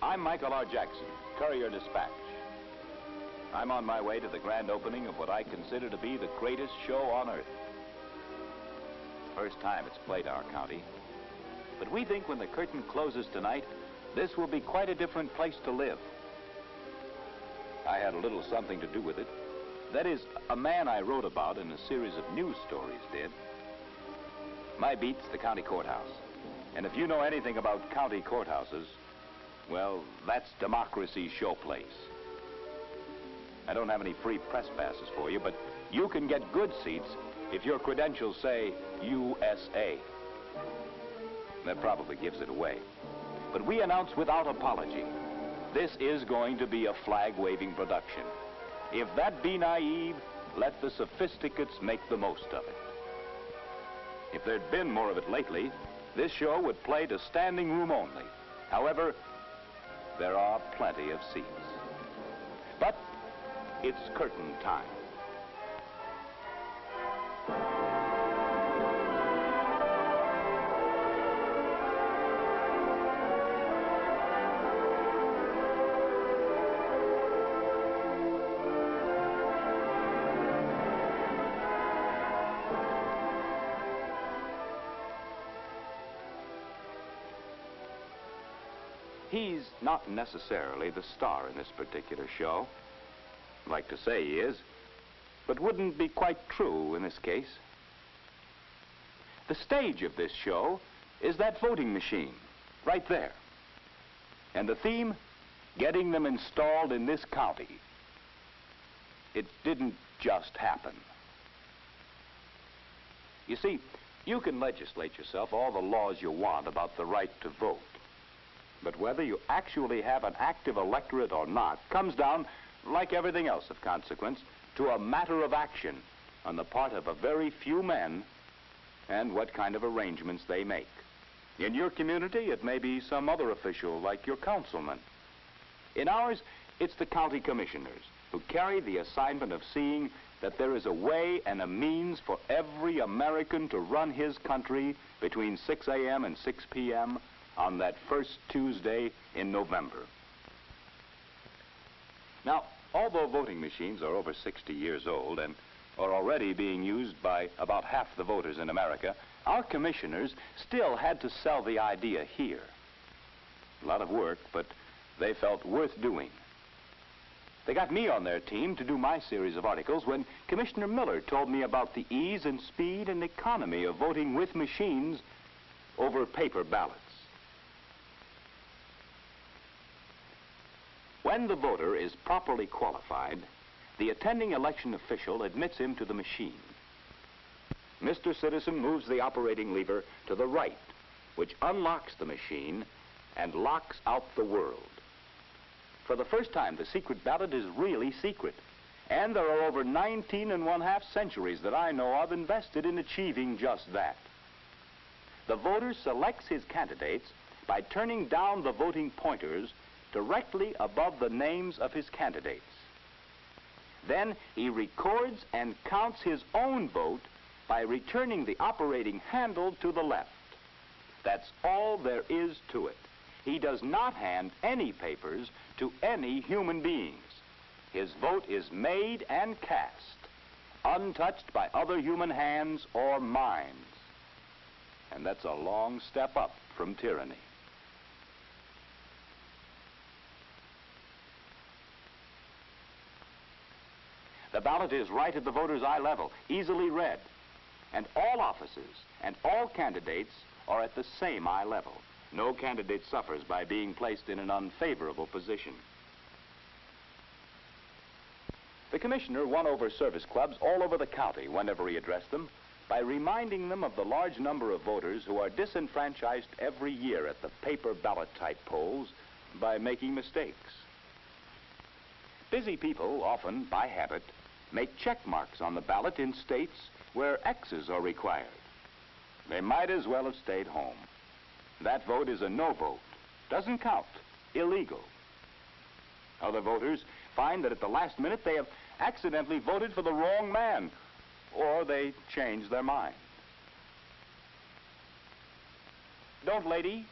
I'm Michael R. Jackson, Courier-Dispatch. I'm on my way to the grand opening of what I consider to be the greatest show on earth. First time it's played in our county. But we think when the curtain closes tonight, this will be quite a different place to live. I had a little something to do with it. That is, a man I wrote about in a series of news stories did. My beat's the county courthouse. And if you know anything about county courthouses, well, that's democracy's showplace. I don't have any free press passes for you, but you can get good seats if your credentials say USA. That probably gives it away. But we announce without apology, this is going to be a flag-waving production. If that be naive, let the sophisticates make the most of it. If there'd been more of it lately, this show would play to standing room only. However, there are plenty of seats. But it's curtain time. He's not necessarily the star in this particular show. I'd like to say he is, but wouldn't be quite true in this case. The stage of this show is that voting machine, right there. And the theme, getting them installed in this county. It didn't just happen. You see, you can legislate yourself all the laws you want about the right to vote. But whether you actually have an active electorate or not comes down, like everything else of consequence, to a matter of action on the part of a very few men and what kind of arrangements they make. In your community, it may be some other official like your councilman. In ours, it's the county commissioners who carry the assignment of seeing that there is a way and a means for every American to run his country between 6 a.m. and 6 p.m. on that first Tuesday in November. Now, although voting machines are over 60 years old and are already being used by about half the voters in America, our commissioners still had to sell the idea here. A lot of work, but they felt worth doing. They got me on their team to do my series of articles when Commissioner Miller told me about the ease and speed and economy of voting with machines over paper ballots. When the voter is properly qualified, the attending election official admits him to the machine. Mr. Citizen moves the operating lever to the right, which unlocks the machine and locks out the world. For the first time, the secret ballot is really secret, and there are over 19½ centuries that I know of invested in achieving just that. The voter selects his candidates by turning down the voting pointers directly above the names of his candidates. Then he records and counts his own vote by returning the operating handle to the left. That's all there is to it. He does not hand any papers to any human beings. His vote is made and cast, untouched by other human hands or minds. And that's a long step up from tyranny. The ballot is right at the voter's eye level, easily read. And all offices and all candidates are at the same eye level. No candidate suffers by being placed in an unfavorable position. The commissioner won over service clubs all over the county whenever he addressed them by reminding them of the large number of voters who are disenfranchised every year at the paper ballot type polls by making mistakes. Busy people often, by habit, make check marks on the ballot in states where X's are required. They might as well have stayed home. That vote is a no vote. Doesn't count. Illegal. Other voters find that at the last minute they have accidentally voted for the wrong man, or they change their mind. Don't, lady.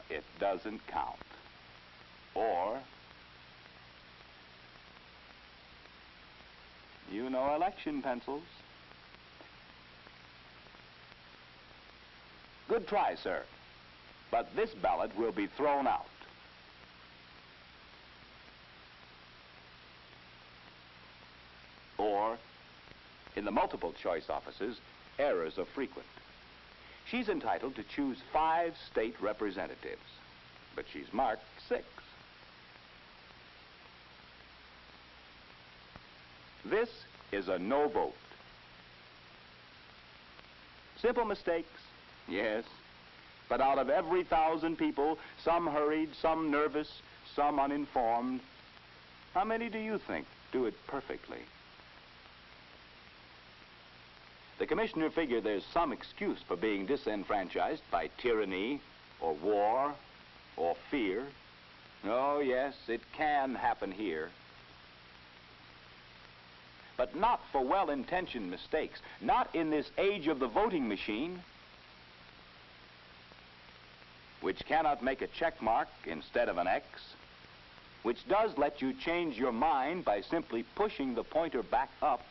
it doesn't count. Or, you know election pencils. Good try, sir. But this ballot will be thrown out. Or, in the multiple choice offices, errors are frequent. She's entitled to choose 5 state representatives, but she's marked 6. This is a no vote. Simple mistakes, yes, but out of every 1,000 people, some hurried, some nervous, some uninformed, how many do you think do it perfectly? The commissioner figured there's some excuse for being disenfranchised by tyranny or war or fear. Oh, yes, it can happen here. But not for well-intentioned mistakes, not in this age of the voting machine, which cannot make a check mark instead of an X, which does let you change your mind by simply pushing the pointer back up,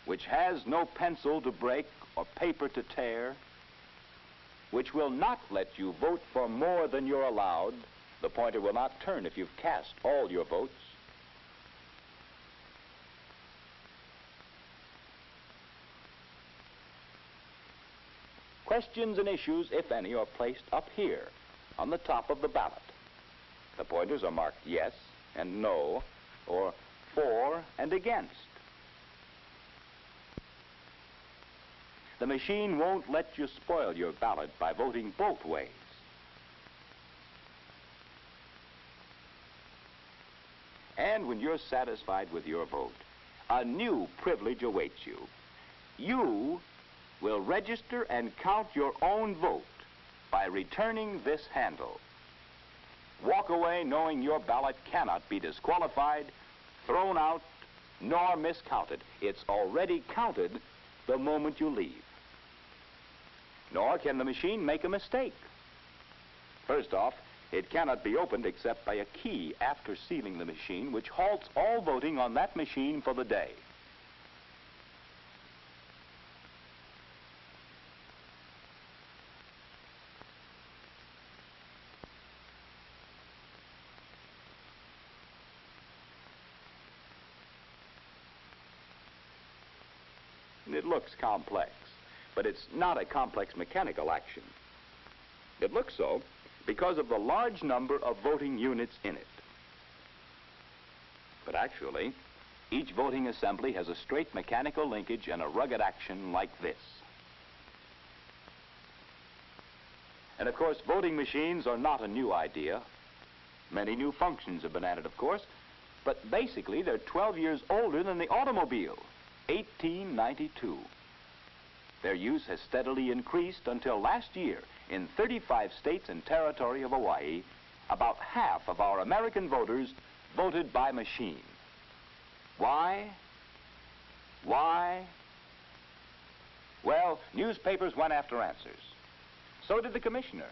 which has no pencil to break or paper to tear, which will not let you vote for more than you're allowed. The pointer will not turn if you've cast all your votes. Questions and issues, if any, are placed up here on the top of the ballot. The pointers are marked yes and no, or for and against. The machine won't let you spoil your ballot by voting both ways. And when you're satisfied with your vote, a new privilege awaits you. You will register and count your own vote by returning this handle. Walk away knowing your ballot cannot be disqualified, thrown out, nor miscounted. It's already counted the moment you leave. Nor can the machine make a mistake. First off, it cannot be opened except by a key after sealing the machine, which halts all voting on that machine for the day. It looks complex, but it's not a complex mechanical action. It looks so because of the large number of voting units in it. But actually, each voting assembly has a straight mechanical linkage and a rugged action like this. And of course, voting machines are not a new idea. Many new functions have been added, of course, but basically they're 12 years older than the automobile. 1892. Their use has steadily increased until last year, in 35 states and territory of Hawaii, about half of our American voters voted by machine. Why? Why? Well, newspapers went after answers. So did the commissioner.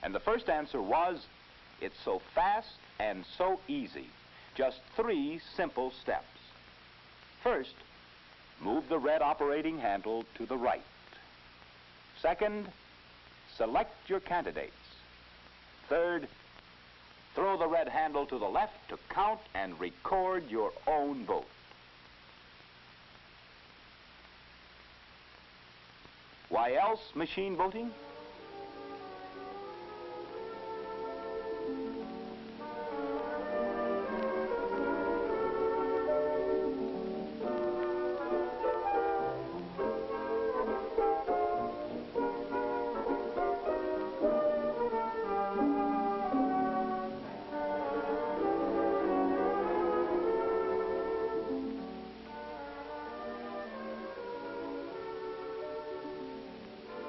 And the first answer was, it's so fast and so easy. Just 3 simple steps. First, move the red operating handle to the right. Second, select your candidates. Third, throw the red handle to the left to count and record your own vote. Why else machine voting?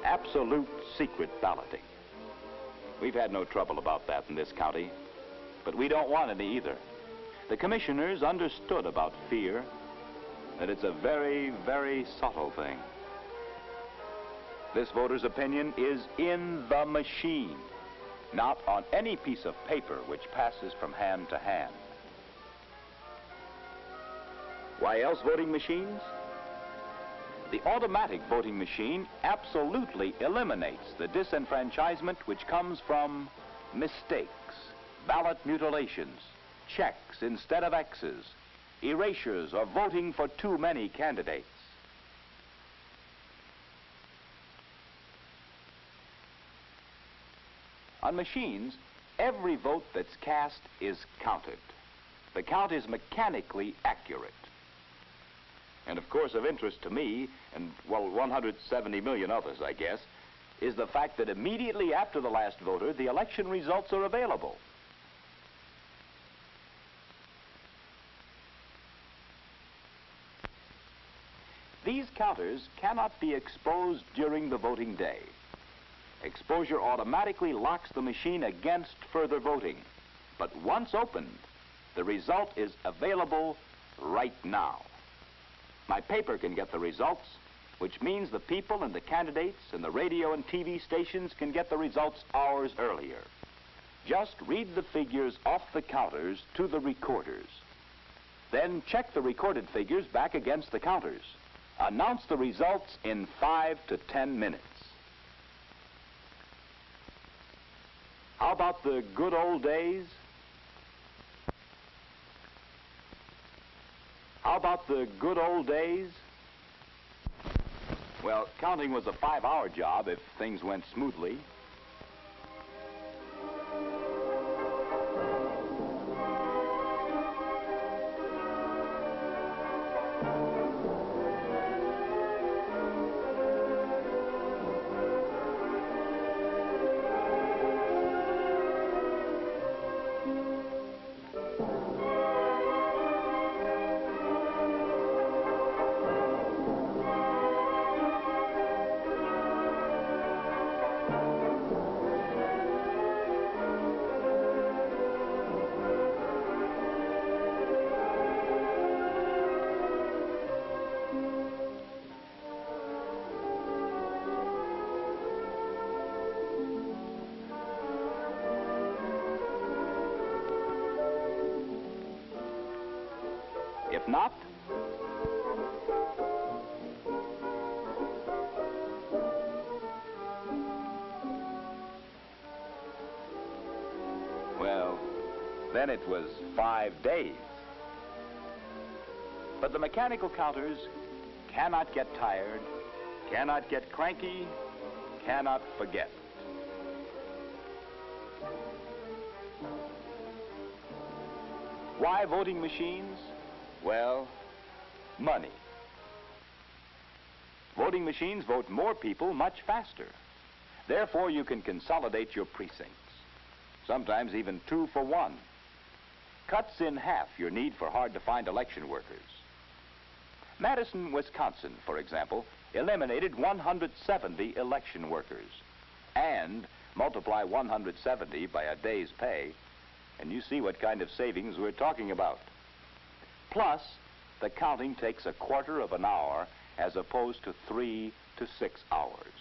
Absolute secret balloting. We've had no trouble about that in this county, but we don't want any either. The commissioners understood about fear, that it's a very, very subtle thing. This voter's opinion is in the machine. not on any piece of paper which passes from hand to hand. Why else voting machines? The automatic voting machine absolutely eliminates the disenfranchisement which comes from mistakes, ballot mutilations, checks instead of X's, erasures, or voting for too many candidates. On machines, every vote that's cast is counted. The count is mechanically accurate. And of course, of interest to me, and well, 170 million others, I guess, is the fact that immediately after the last voter, the election results are available. These counters cannot be exposed during the voting day. Exposure automatically locks the machine against further voting. But once opened, the result is available right now. My paper can get the results, which means the people and the candidates and the radio and TV stations can get the results hours earlier. Just read the figures off the counters to the recorders. Then check the recorded figures back against the counters. Announce the results in 5 to 10 minutes. How about the good old days? How about the good old days? Well, counting was a 5-hour job if things went smoothly. If not, well, then it was 5 days. But the mechanical counters cannot get tired, cannot get cranky, cannot forget. Why voting machines? Well, money. Voting machines vote more people much faster. Therefore, you can consolidate your precincts, sometimes even 2 for 1. Cuts in half your need for hard-to-find election workers. Madison, Wisconsin, for example, eliminated 170 election workers. And multiply 170 by a day's pay, and you see what kind of savings we're talking about. Plus, the counting takes 1/4 of an hour as opposed to 3 to 6 hours.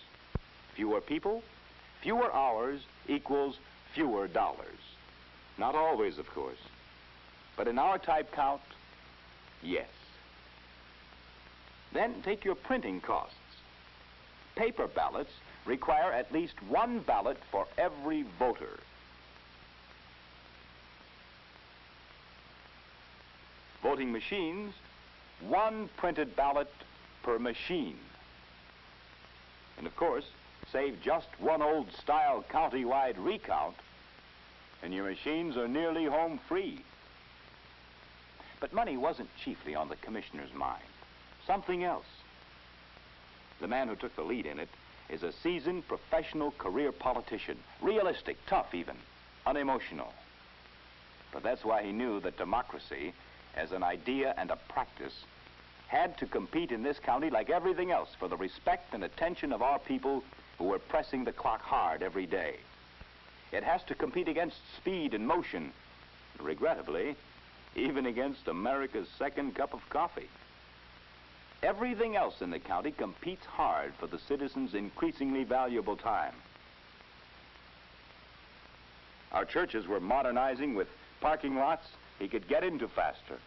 Fewer people, fewer hours equals fewer dollars. Not always, of course. But in our type count, yes. Then take your printing costs. Paper ballots require at least 1 ballot for every voter. Voting machines, 1 printed ballot per machine. And of course, save just one old-style county-wide recount, and your machines are nearly home free. But money wasn't chiefly on the commissioner's mind. Something else. The man who took the lead in it is a seasoned professional career politician, realistic, tough even, unemotional. But that's why he knew that democracy, as an idea and a practice, had to compete in this county like everything else for the respect and attention of our people who were pressing the clock hard every day. It has to compete against speed and motion, and regrettably, even against America's second cup of coffee. Everything else in the county competes hard for the citizens' increasingly valuable time. Our churches were modernizing with parking lots he could get into faster.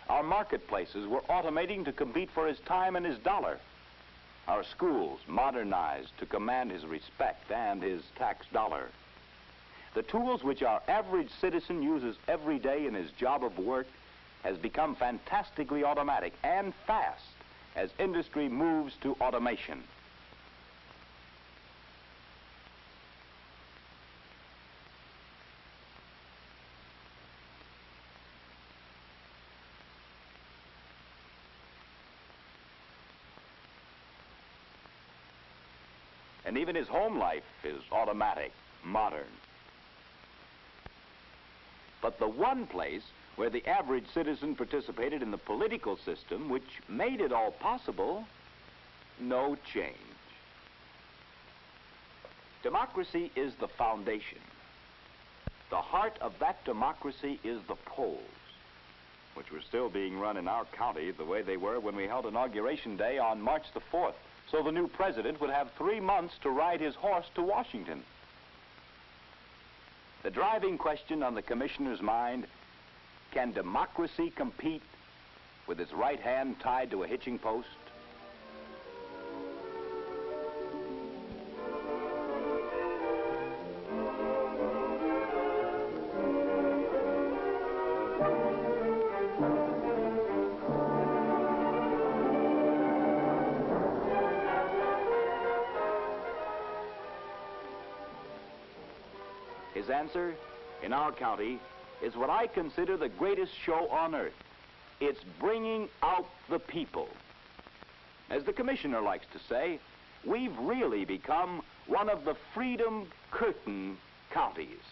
Our marketplaces were automating to compete for his time and his dollar. Our schools modernized to command his respect and his tax dollar. The tools which our average citizen uses every day in his job of work has become fantastically automatic and fast as industry moves to automation. And even his home life is automatic, modern. But the one place where the average citizen participated in the political system which made it all possible, no change. Democracy is the foundation. The heart of that democracy is the polls, which were still being run in our county the way they were when we held Inauguration Day on March the 4th. So the new president would have 3 months to ride his horse to Washington. The driving question on the commissioner's mind, can democracy compete with its right hand tied to a hitching post? His answer, in our county, is what I consider the greatest show on earth. It's bringing out the people. As the commissioner likes to say, we've really become one of the freedom curtain counties.